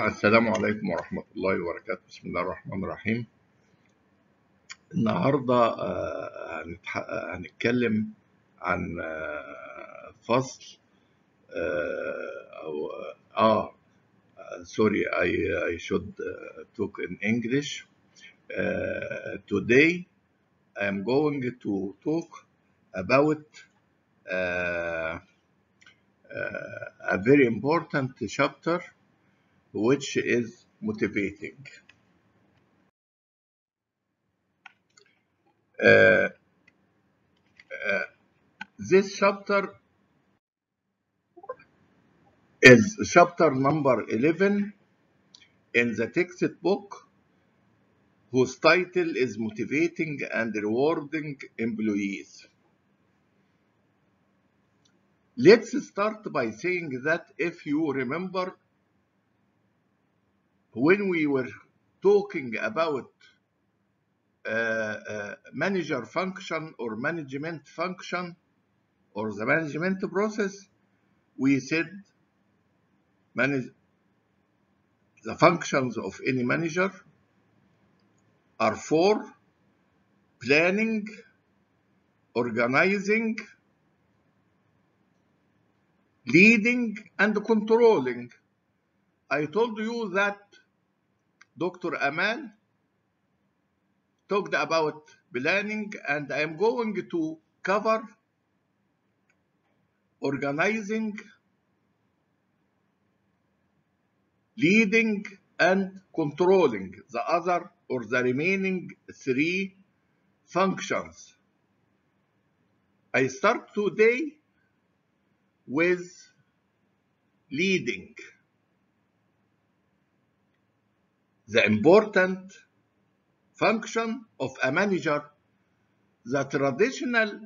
السلام عليكم ورحمة الله وبركاته. بسم الله الرحمن الرحيم. النهاردة هنتكلم عن فصل sorry, I should talk in English. Today I am going to talk about a very important chapter, which is motivating. This chapter is chapter number 11 in the textbook, whose title is Motivating and Rewarding Employees. Let's start by saying that if you remember, when we were talking about manager function or management function or the management process, we said the functions of any manager are 4: planning, organizing, leading, and controlling. I told you that Dr. Amal talked about planning, and I am going to cover organizing, leading, and controlling, the other or the remaining 3 functions. I start today with leading. The important function of a manager. The traditional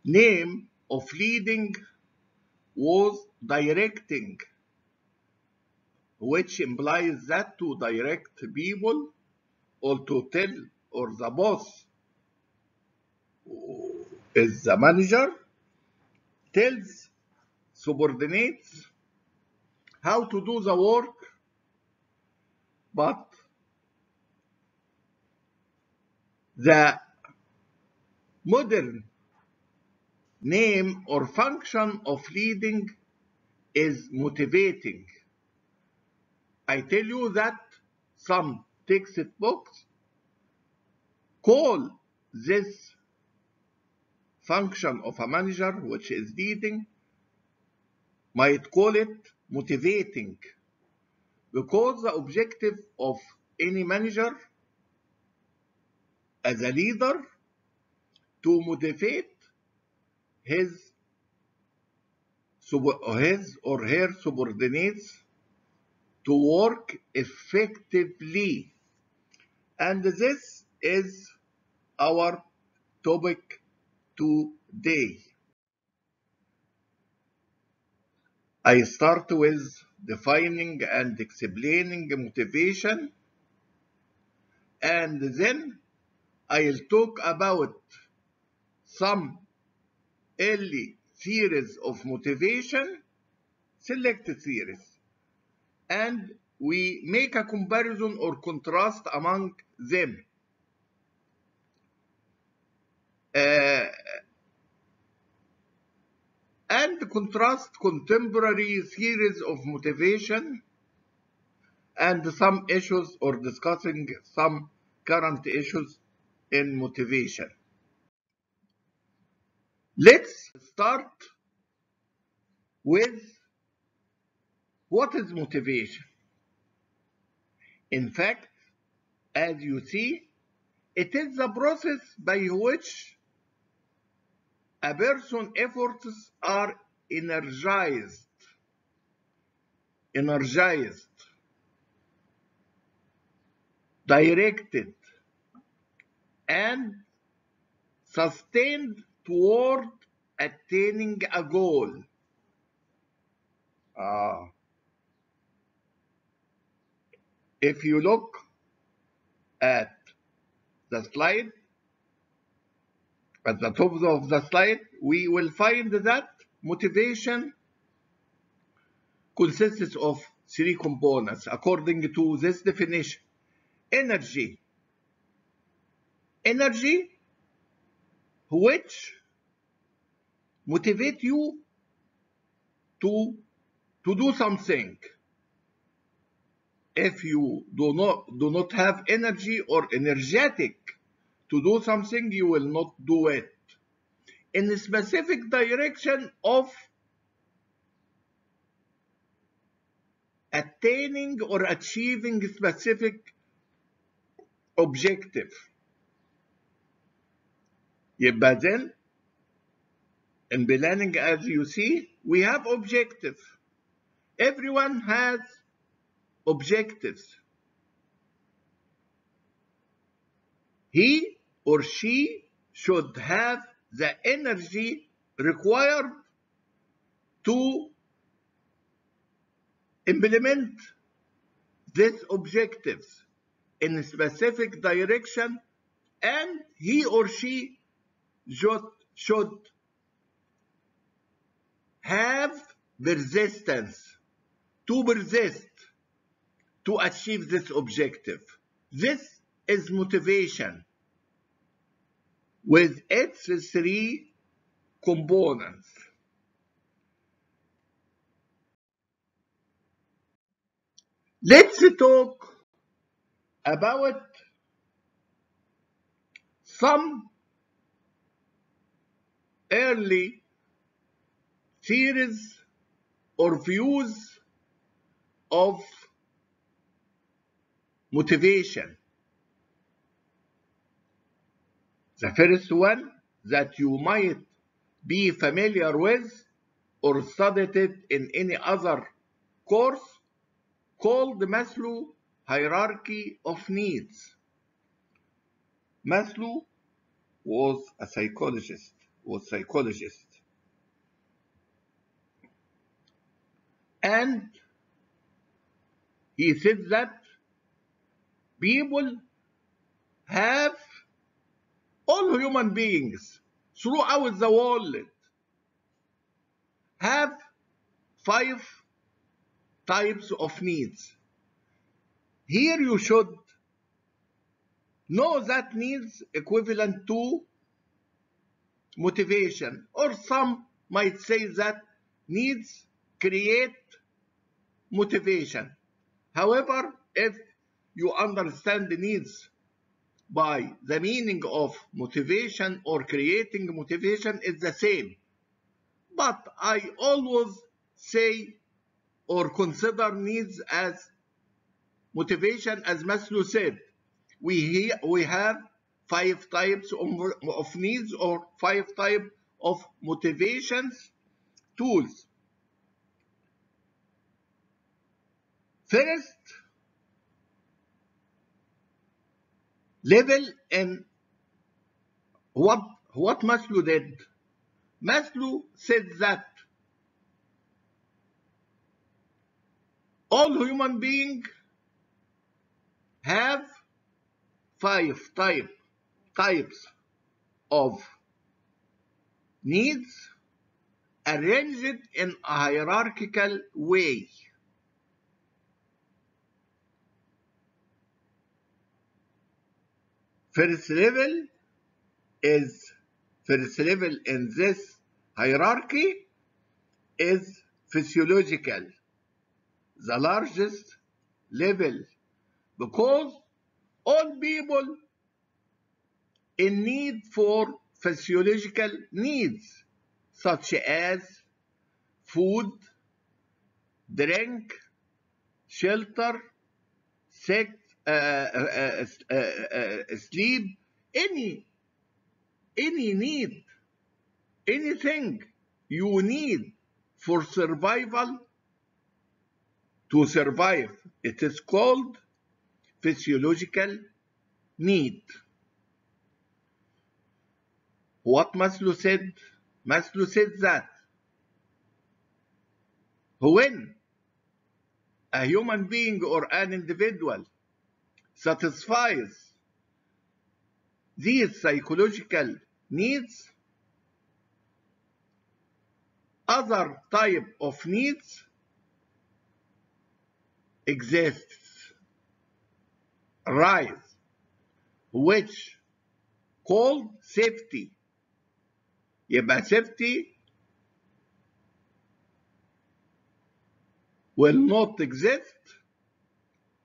name of leading was directing, which implies that to direct people or to tell, or the boss is the manager, tells subordinates how to do the work. But the modern name or function of leading is motivating. I tell you that some textbooks call this function of a manager, which is leading, might call it motivating, because the objective of any manager as a leader to motivate his or her subordinates to work effectively. And this is our topic today. I start with defining and explaining motivation, and then I'll talk about some early theories of motivation, selected theories, and we make a comparison or contrast among them. And contrast contemporary theories of motivation and some issues, or discussing some current issues in motivation. Let's start with what is motivation. In fact, as you see, it is the process by which a person's efforts are energized, directed, and sustained toward attaining a goal. If you look at the slide, at the top of the slide, we will find that motivation consists of three components according to this definition. Energy, which motivate you to do something. If you do not have energy or energetic to do something, you will not do it. In a specific direction of attaining or achieving a specific objective. يبقى then in planning, as you see, we have objectives. Everyone has objectives. He or she should have the energy required to implement these objectives in a specific direction, and he or she should have persistence to persist to achieve this objective. This is motivation with its three components. Let's talk about some early theories or views of motivation. The first one that you might be familiar with or studied it in any other course, called the Maslow hierarchy of needs. Maslow was a psychologist, and he said that people have, all human beings throughout the world have 5 types of needs. Here you should know that needs equivalent to motivation, or some might say that needs create motivation. However, if you understand the needs by the meaning of motivation or creating motivation, is the same. But I always say or consider needs as motivation, as Maslow said. We have 5 types of needs or 5 types of motivations tools. First level in what Maslow did. Maslow said that all human beings have 5 types of needs arranged in a hierarchical way. First level in this hierarchy is physiological, the largest level, because all people in need for physiological needs such as food, drink, shelter, sex, sleep, any need, anything you need for survival, to survive, it is called physiological need. What Maslow said? Maslow said that when a human being or an individual satisfies these psychological needs. Other type of needs exists, rise, which called safety. يبقى safety will not exist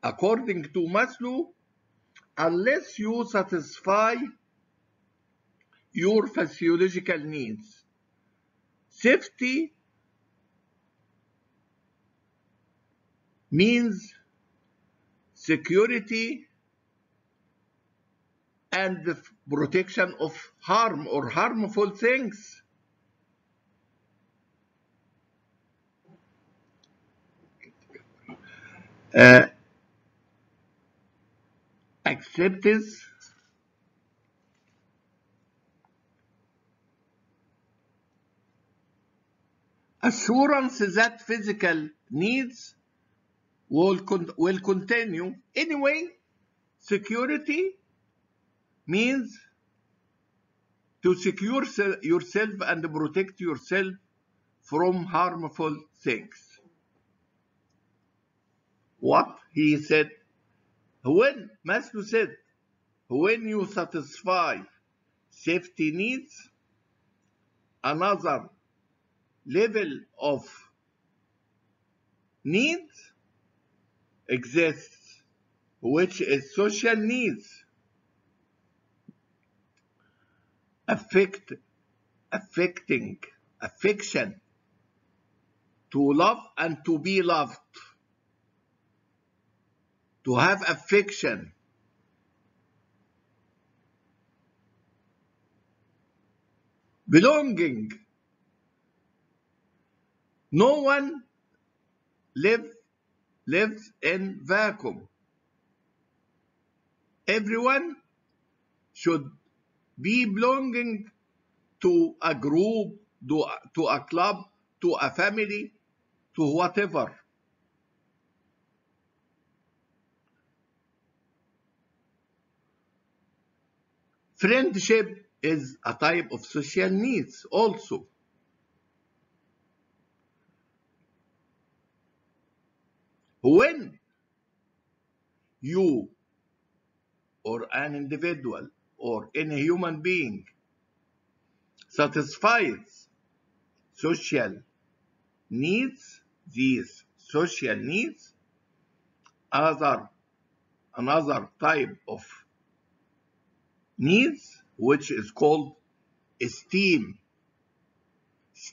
according to Maslow unless you satisfy your physiological needs. Safety means security and the protection of harm or harmful things. Acceptance, assurance that physical needs will continue. Anyway, security means to secure yourself and protect yourself from harmful things. What he said, when Maslow said, when you satisfy safety needs, another level of needs exists, which is social needs. Affection, to love and to be loved, to have affection. Belonging. No one lives in vacuum. Everyone should be belonging to a group, to a club, to a family, to whatever. Friendship is a type of social needs also. When you or an individual or any human being satisfies social needs, these social needs, another type of needs, which is called esteem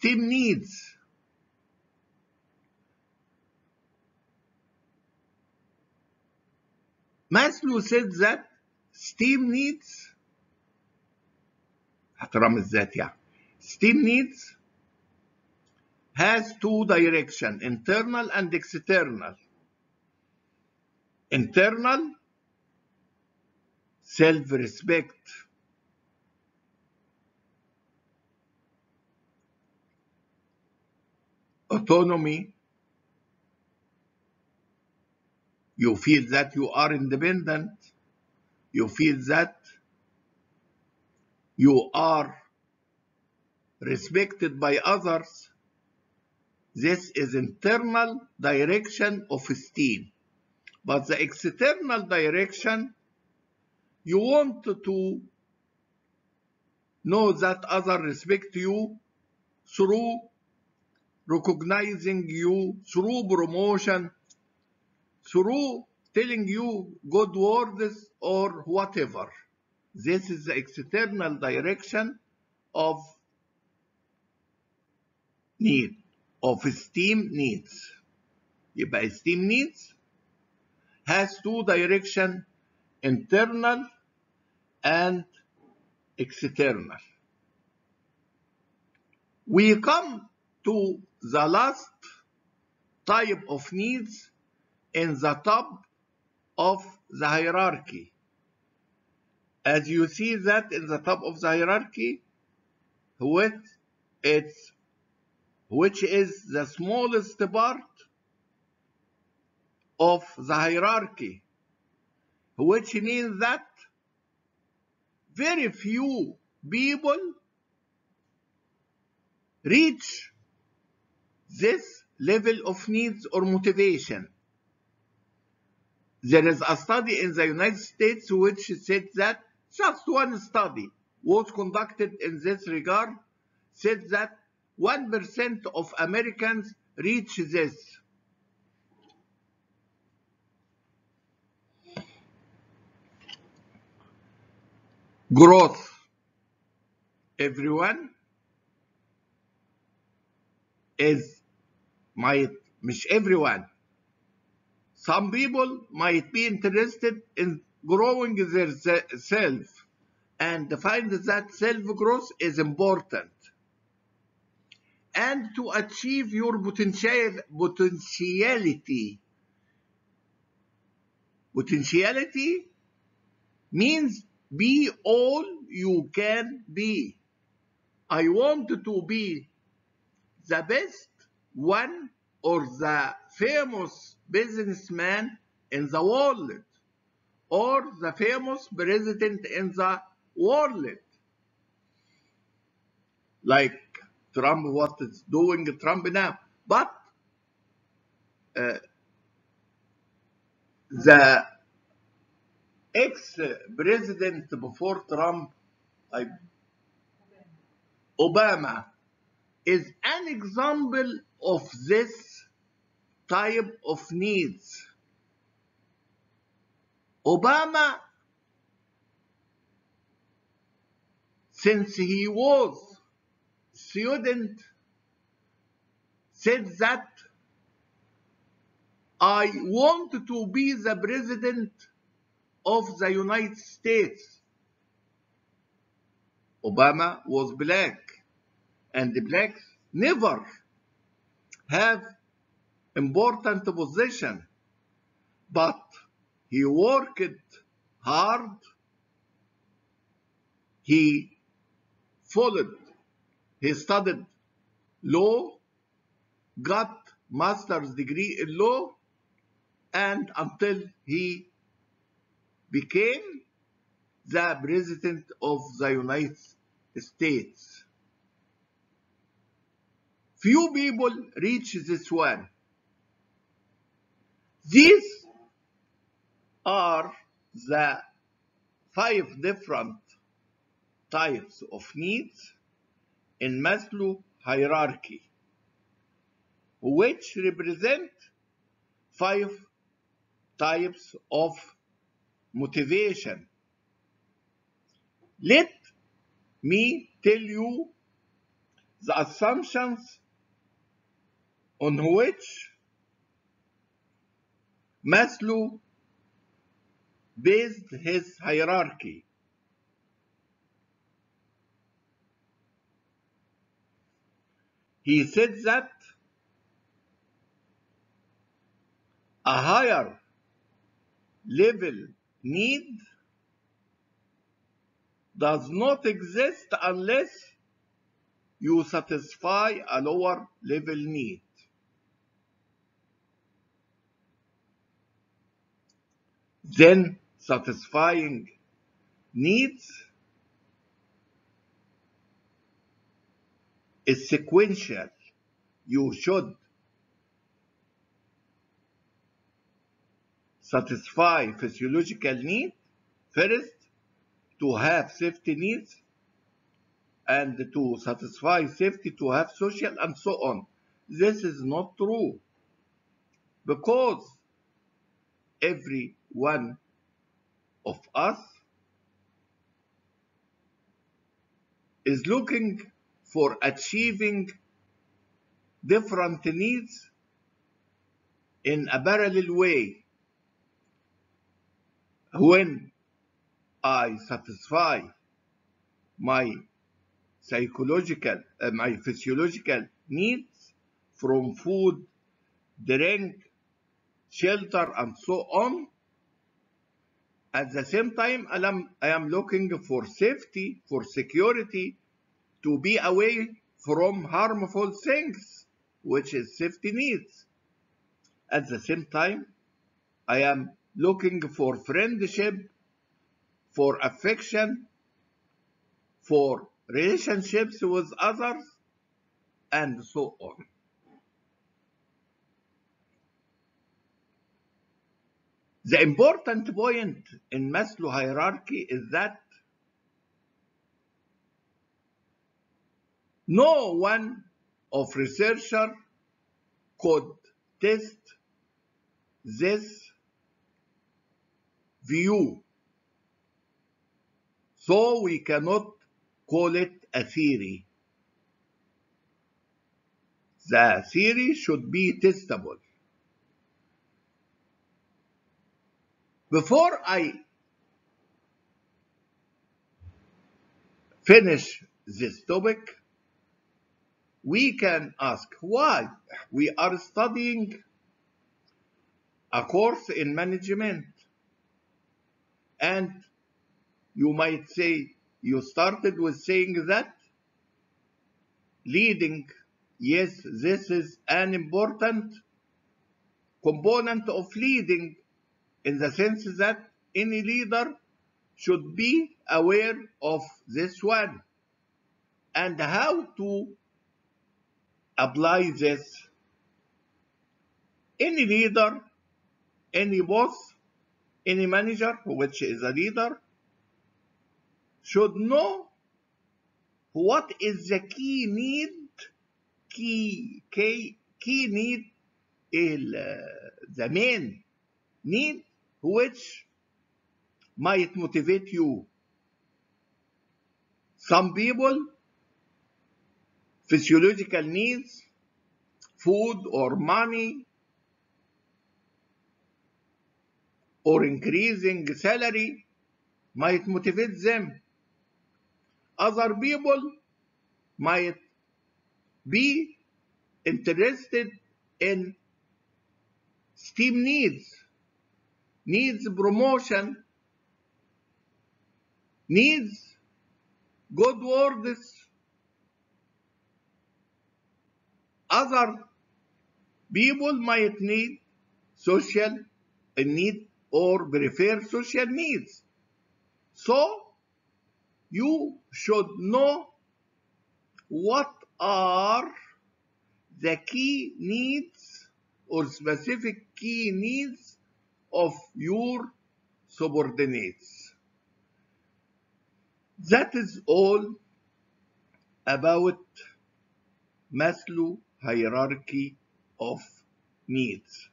needs. Maslow said that esteem needs احترام الذات يعني esteem needs has two directions, internal and external. Internal, self-respect. Autonomy. You feel that you are independent. You feel that you are respected by others. This is internal direction of esteem. But the external direction, you want to know that others respect you through recognizing you, through promotion, through telling you good words or whatever. This is the external direction of need, of esteem needs. يبقى esteem needs has two directions, internal and external. We come to the last type of needs in the top of the hierarchy. As you see that in the top of the hierarchy, which is the smallest part of the hierarchy, which means that very few people reach this level of needs or motivation. There is a study in the United States which said that just one study was conducted in this regard, said that 1% of Americans reach this. Growth. Everyone مش everyone. Some people might be interested in growing their self and find that self-growth is important. And to achieve your potentiality. Potentiality means be all you can be. I want to be the best one or the famous businessman in the world or the famous president in the world. Like Trump, what is doing Trump now. But the ex-president before Trump, Obama, is an example of this type of needs. Obama, since he was student, said that I want to be the president of the United States. Obama was black, and the blacks never have important position, but he worked hard. He studied law, got master's degree in law, and until he became the president of the United States. Few people reach this one. These are the 5 different types of needs in Maslow hierarchy, which represent 5 types of motivation. Let me tell you the assumptions on which Maslow based his hierarchy. He said that a higher level need does not exist unless you satisfy a lower level need. Then satisfying needs is sequential. You should satisfy physiological need first, to have safety needs, and to satisfy safety to have social, and so on. This is not true, because every one of us is looking for achieving different needs in a parallel way. When I satisfy my physiological needs from food, drink, shelter, and so on, at the same time I am looking for safety, for security, to be away from harmful things, which is safety needs. At the same time, I am looking for friendship, for affection, for relationships with others, and so on. The important point in Maslow hierarchy is that no one of researcher could test this view, so we cannot call it a theory. The theory should be testable. Before I finish this topic, we can ask why we are studying a course in management. And you might say, you started with saying that leading, yes, this is an important component of leading, in the sense that any leader should be aware of this one and how to apply this. Any leader, any boss, any manager, which is a leader, should know what is the key need, the main need which might motivate you. Some people, physiological needs, food or money, or increasing salary might motivate them. Other people might be interested in esteem needs promotion, needs good words. Other people might need or prefer social needs. So you should know what are the key needs or specific key needs of your subordinates. That is all about Maslow hierarchy of needs.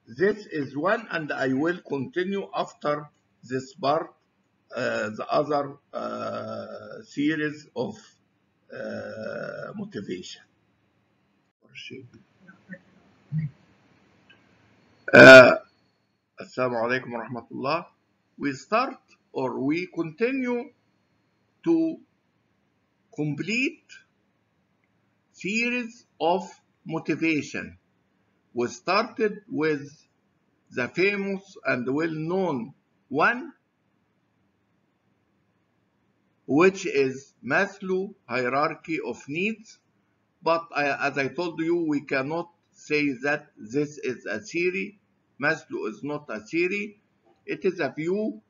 This is one, and I will continue after this part, the other series of motivation. Assalamu alaikum wa rahmatullah. We start or we continue to complete series of motivation. We started with the famous and well-known one, which is Maslow hierarchy of needs. But as I told you, we cannot say that this is a theory. Maslow is not a theory. It is a view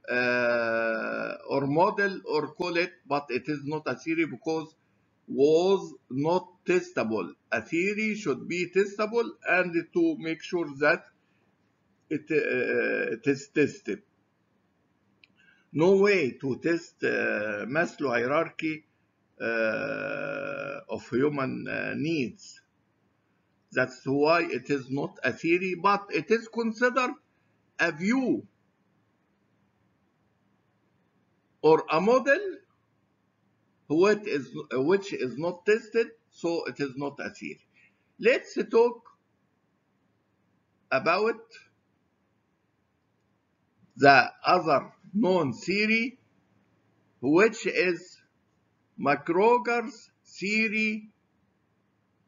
or model or call it, but it is not a theory because was not testable. A theory should be testable and to make sure that it is tested. No way to test Maslow hierarchy of human needs. That's why it is not a theory, but it is considered a view or a model which is not tested, so it is not a theory. Let's talk about the other known theory, which is McGregor's theory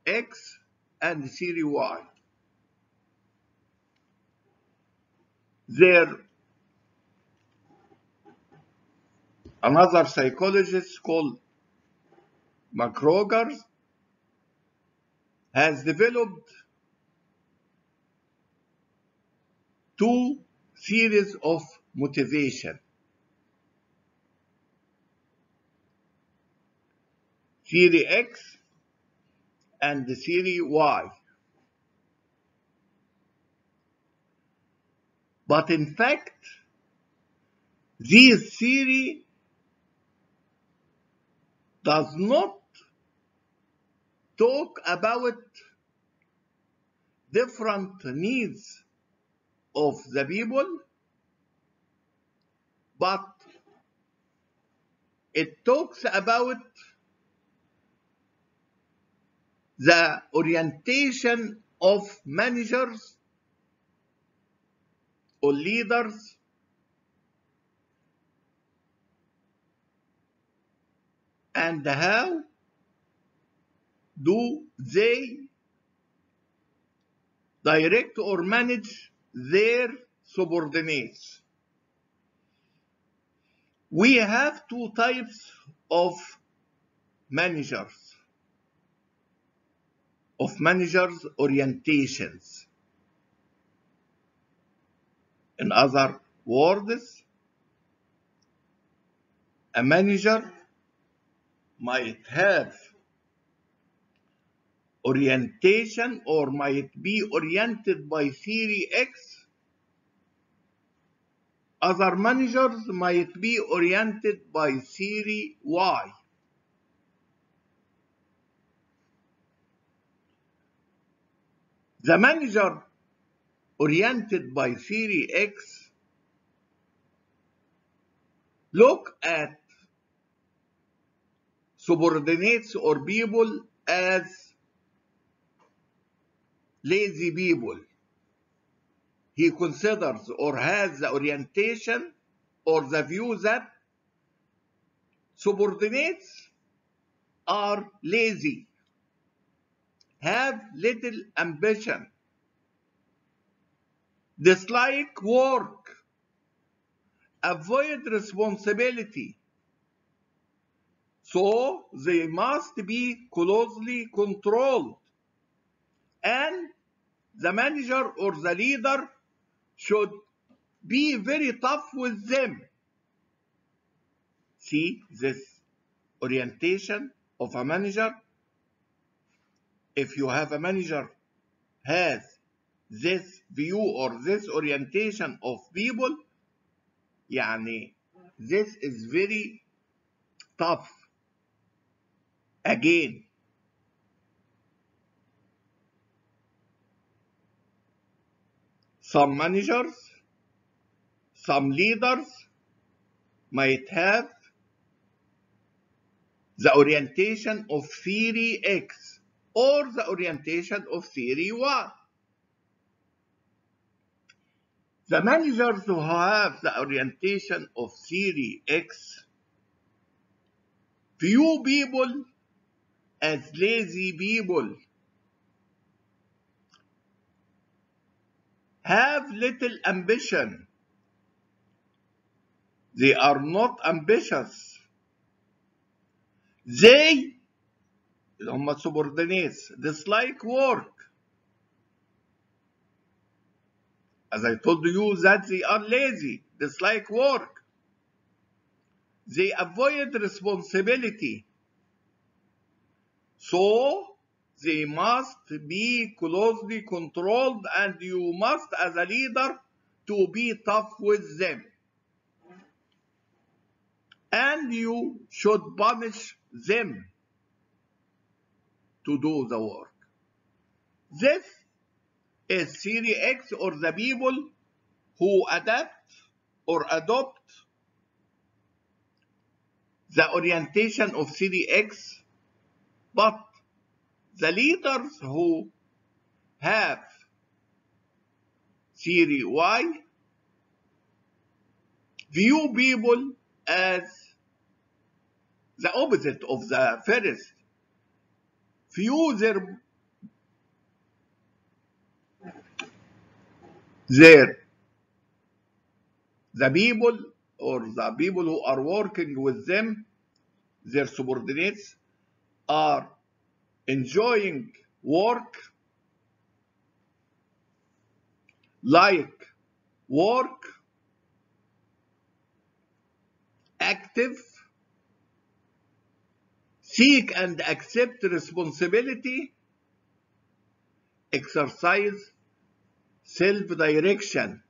X and theory Y. Another psychologist called McGregor has developed two series of motivation. Theory X and the theory Y. But in fact, this theory does not talk about different needs of the people, but it talks about the orientation of managers or leaders and how do they direct or manage their subordinates. We have two types of managers orientations. In other words, a manager might have orientation or might be oriented by theory X. Other managers might be oriented by theory Y. The manager oriented by theory X look at subordinates or people as lazy people. He considers or has the orientation or the view that subordinates are lazy, have little ambition, dislike work, avoid responsibility, so they must be closely controlled, and the manager or the leader should be very tough with them. See this orientation of a manager? If you have a manager has this view or this orientation of people, يعني this is very tough. Again, some managers, some leaders might have the orientation of theory X or the orientation of theory Y. The managers who have the orientation of theory X view people as lazy people, have little ambition. They are not ambitious. They, هم subordinates, dislike work. As I told you that they are lazy, dislike work. They avoid responsibility. So they must be closely controlled, and you must, as a leader, to be tough with them. And you should punish them to do the work. This is theory X, or the people who adapt or adopt the orientation of theory X, but the leaders who have theory Y view people as the opposite of the first. View the people or the people who are working with them, their subordinates, are enjoying work, like work, active, seek and accept responsibility, exercise self-direction.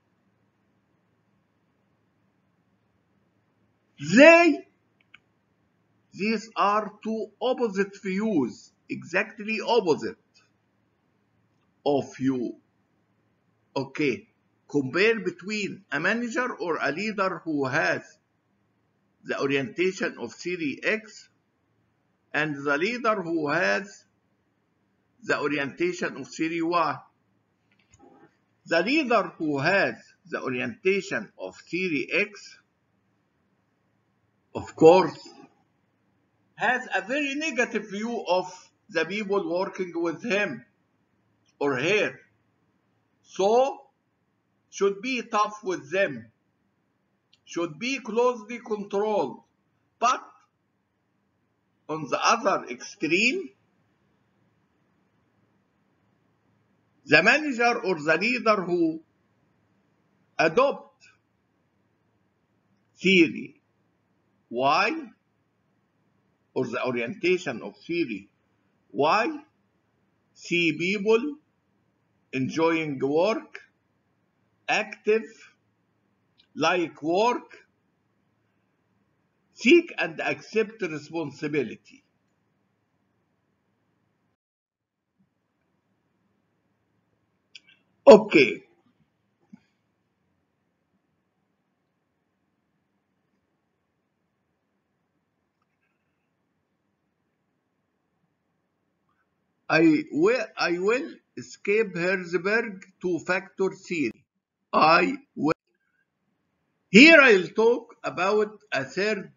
These are two opposite views, exactly opposite of you. Okay, compare between a manager or a leader who has the orientation of theory X and the leader who has the orientation of theory Y. The leader who has the orientation of theory X, of course, has a very negative view of the people working with him or her, so should be tough with them, should be closely controlled. But on the other extreme, the manager or the leader who adopt theory Y or the orientation of theory Y, see people enjoying work, active, like work, seek and accept responsibility. Okay. I will escape Herzberg two-factor theory. I will. Here I'll talk about a third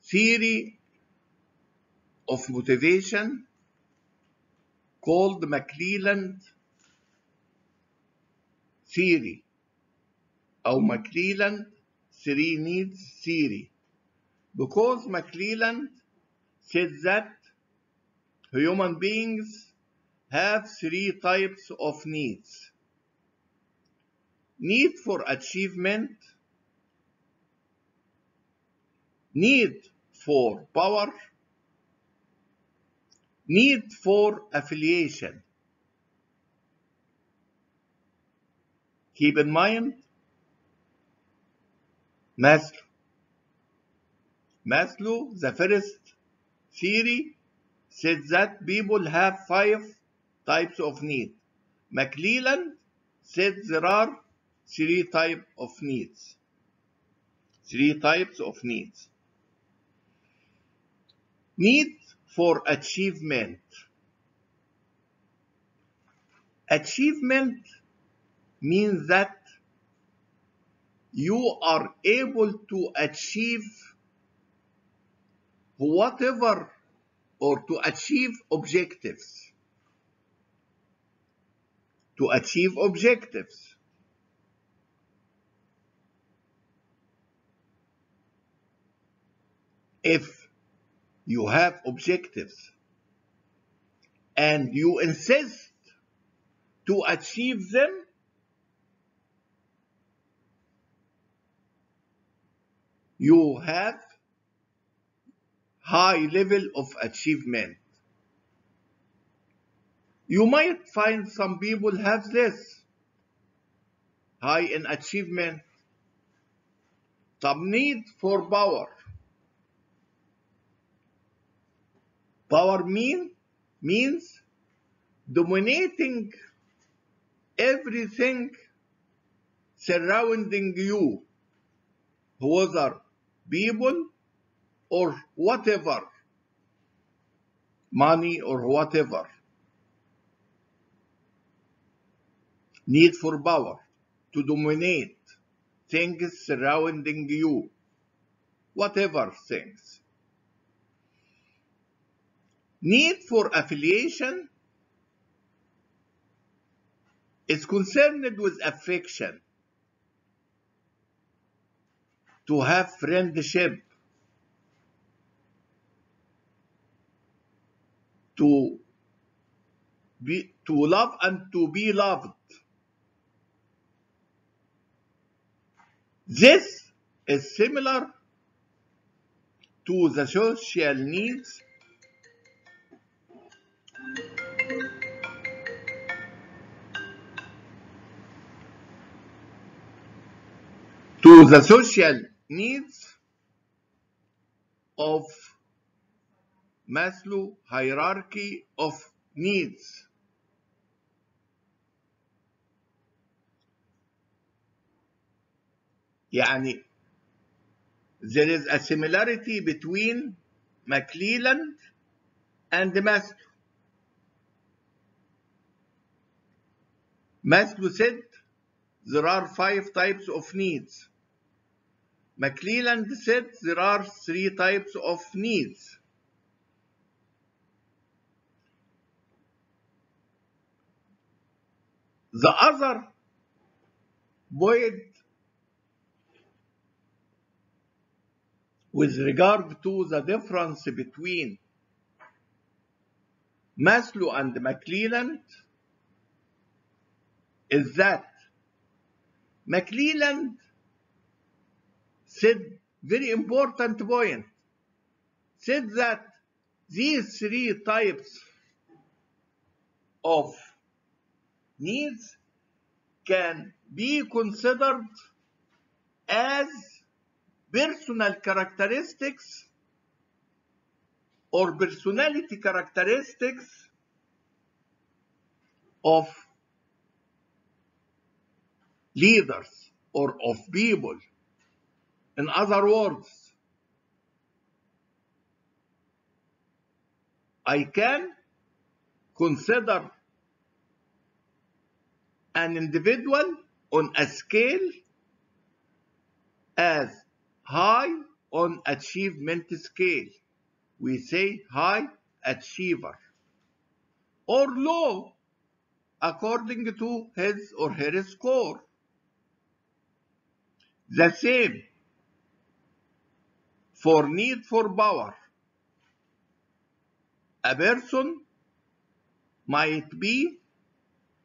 theory of motivation called McClelland theory or McClelland three needs theory, because McClelland said that human beings have three types of needs: need for achievement, need for power, need for affiliation. Keep in mind Maslow, the first theory, said that people have 5 types of need. McClelland said there are 3 types of needs. 3 types of needs. Need for achievement. Achievement means that you are able to achieve whatever or to achieve objectives. To achieve objectives. If you have objectives and you insist to achieve them, you have high level of achievement. You might find some people have this high in achievement. Some need for power. Power means dominating everything surrounding you, whether people or whatever, money or whatever. Need for power, to dominate things surrounding you, whatever things. Need for affiliation is concerned with affection, to have friendship, to love and to be loved. This is similar to the social needs of Maslow hierarchy of needs. يعني there is a similarity between McClelland and Maslow. Maslow said there are 5 types of needs. McClelland said there are 3 types of needs. The other point with regard to the difference between Maslow and McClelland is that McClelland said very important point, said that these 3 types of needs can be considered as personal characteristics or personality characteristics of leaders or of people. In other words, I can consider an individual on a scale as high on achievement scale. We say high achiever, or low according to his or her score. The same for need for power. A person might be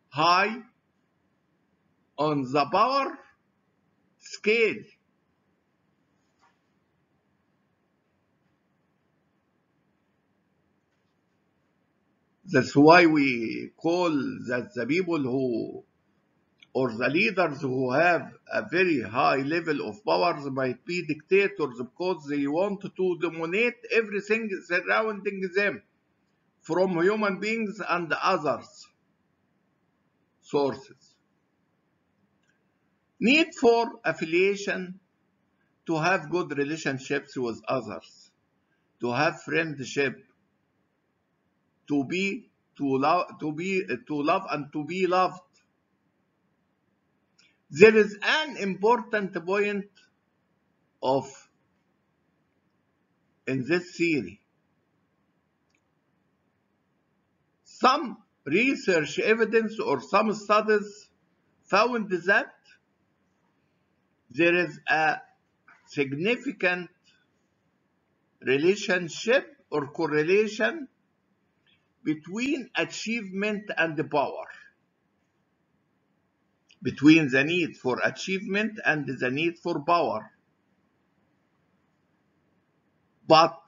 high on the power scale. That's why we call that the people who, or the leaders who have a very high level of powers might be dictators, because they want to dominate everything surrounding them from human beings and others sources. Need for affiliation, to have good relationships with others, to have friendship, to love and to be loved. There is an important point in this theory. Some research evidence or some studies found that there is a significant relationship or correlation between achievement and power, between the need for achievement and the need for power. But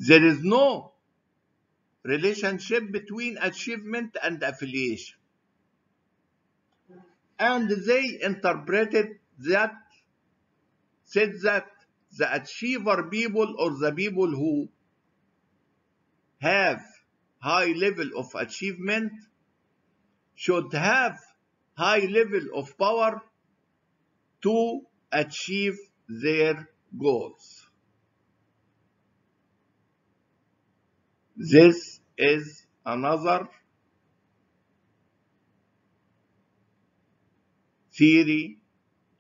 there is no relationship between achievement and affiliation. And they interpreted that, said that the achiever people, or the people who have high level of achievement, should have high level of power to achieve their goals. This is another theory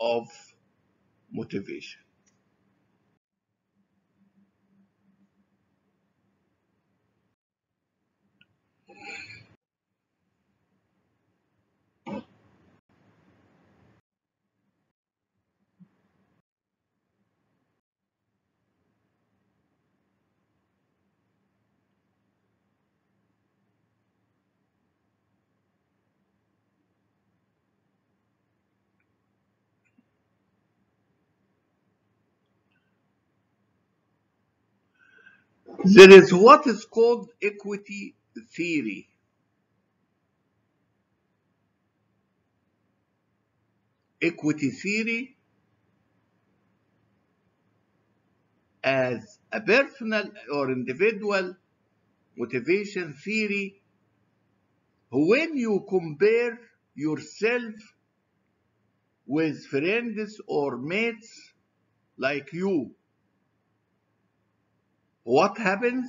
of motivation. There is what is called equity theory. Equity theory as a personal or individual motivation theory when you compare yourself with friends or mates like you. What happens?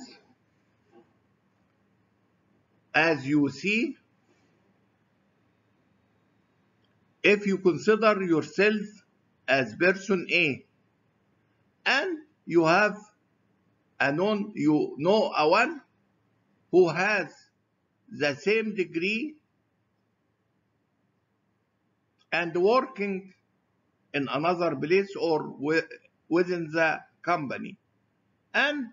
As you see, if you consider yourself as person A and you have a one who has the same degree and working in another place or within the company, and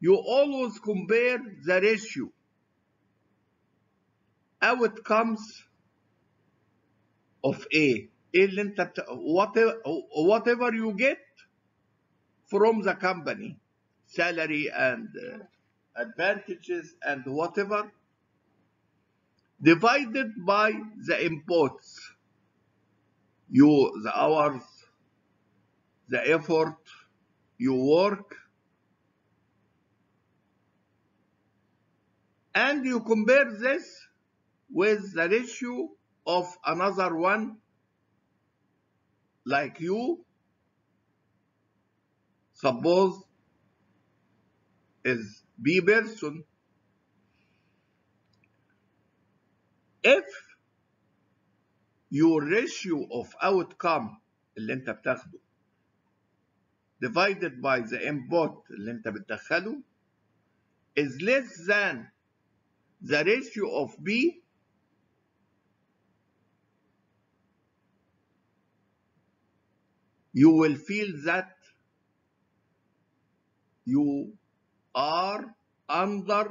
you always compare the ratio outcomes of A. إيه اللي انت whatever you get from the company, salary and advantages and whatever, divided by the inputs, the hours, the effort you work, and you compare this with the ratio of another one like you, suppose is B person. If your ratio of outcome اللي انت بتاخده divided by the input اللي انت بتدخله is less than the ratio of B, you will feel that you are underworded.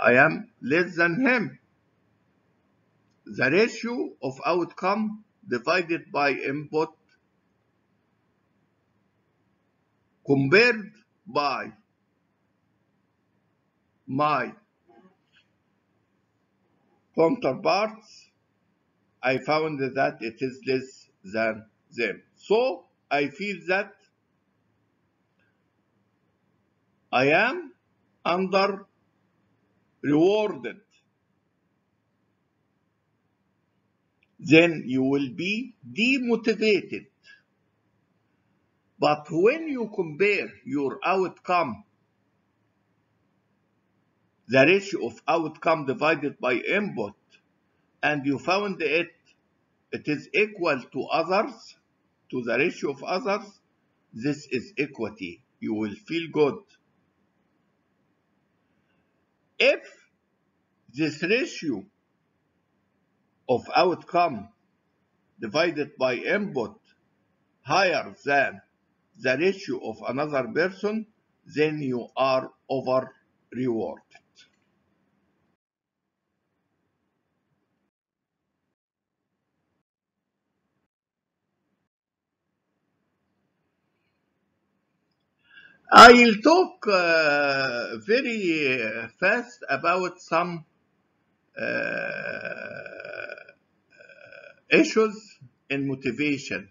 I am less than him. The ratio of outcome divided by input compared by my counterparts, I found that it is less than them. So I feel that I am under rewarded. Then you will be demotivated. But when you compare your outcome, the ratio of outcome divided by input, and you found it is equal to others, to the ratio of others, this is equity. You will feel good. If this ratio of outcome divided by input higher than the ratio of another person, then you are over rewarded. I'll talk very fast about some issues in motivation.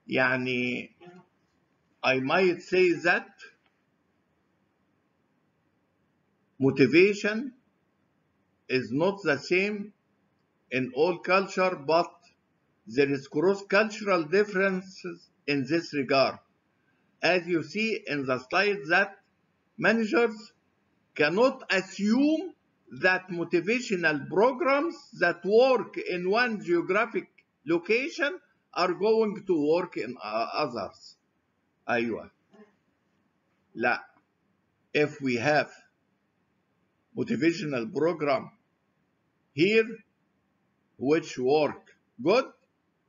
يعني I might say that motivation is not the same in all culture, but there is cross-cultural differences in this regard. As you see in the slide, that managers cannot assume that motivational programs that work in one geographic location are going to work in others. أيوة. لا. If we have motivational program here which work good,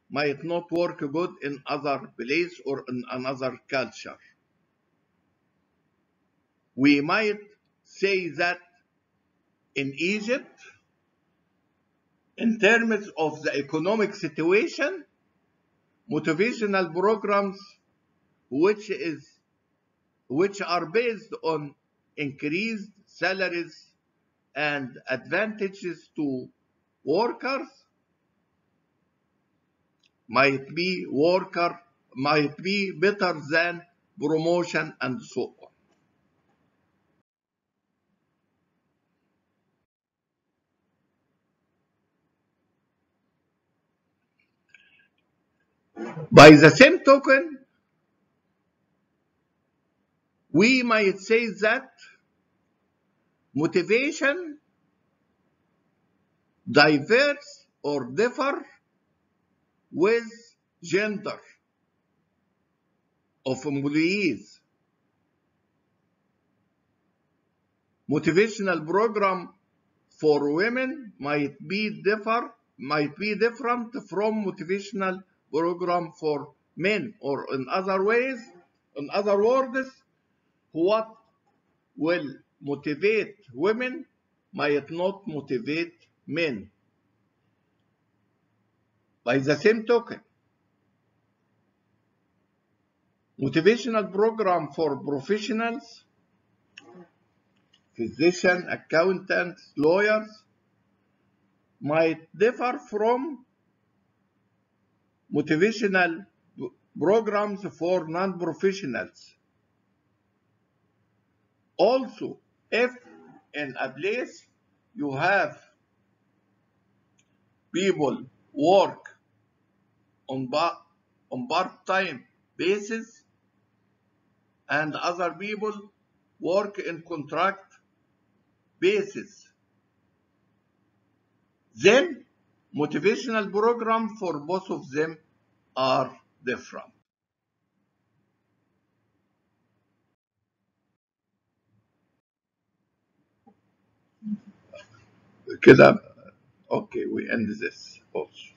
might not work good in other place or in another culture. We might say that in Egypt, in terms of the economic situation, motivational programs which are based on increased salaries and advantages to workers might be better than promotion and so on. By the same token, we might say that motivation diverse or differ with gender of employees. Motivational program for women might be different from motivational program for men, or in other words, what will motivate women might not motivate men. By the same token, motivational program for professionals, physicians, accountants, lawyers, might differ from motivational programs for non-professionals. Also, if in a place you have people work on part-time basis and other people work in contract basis, then motivational program for both of them are different. كده okay, we end this also.